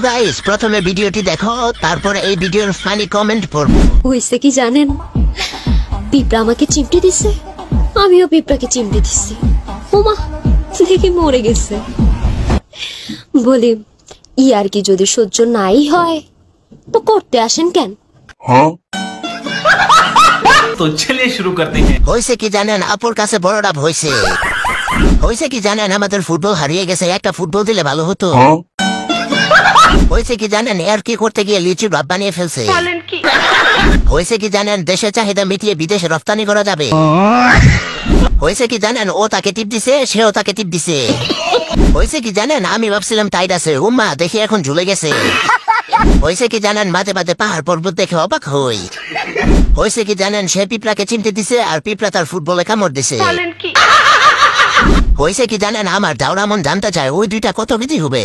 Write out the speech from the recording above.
Guys প্রথমে ভিডিওটি দেখো, তারপর এই ভিডিওর ফানি কমেন্ট পড়ব। হইছে কি জানেন, পিঁপড়া আমাকে চিমটি দিছে, আমিও পিঁপড়াকে চিমটি দিছি। ওমা, দেখি মরে গেছে। বলি ইয়ার কি যদি সহ্য নাই হয় তো করতে আসেন কেন? तो चलिए शुरू करते हैं। হয়েছে কি জানেন, আপুর কাছে বড় ডাব হয়েছে। হয়েছে কি জানেন, আমাদের ফুটবল হারিয়ে গেছে, একটা ফুটবল দিলে ভালো হতো। হয়েছে কি জানেন, এর কি করতে গিয়ে লিচু ডাব বানিয়ে ফেলছে। হয়েছে কি জানেন, দেশের চাহিদা মিটিয়ে বিদেশে রপ্তানি করা যাবে। হয়েছে কি জানেন, ও তাকে টিপ দিছে, সেও তাকে টিপ দিছে। হয়েছে কি জানেন, আমি ভাবছিলাম টাইট আছে, উম্মা দেখি এখন ঝুলে গেছে। হয়েছে কি জানেন, মাঝে মাঝে পাহাড় পর্বত দেখে অবাক হই। হয়েছে কি জানেন, সে পিঁপড়াকে চিমটে দিছে আর পিঁপড়া তার ফুটবলে কামড় দিছে। হয়েছে কি জানেন, আমার দাওরা মন জানতে চায় ওই দুইটা কত কেজি হবে।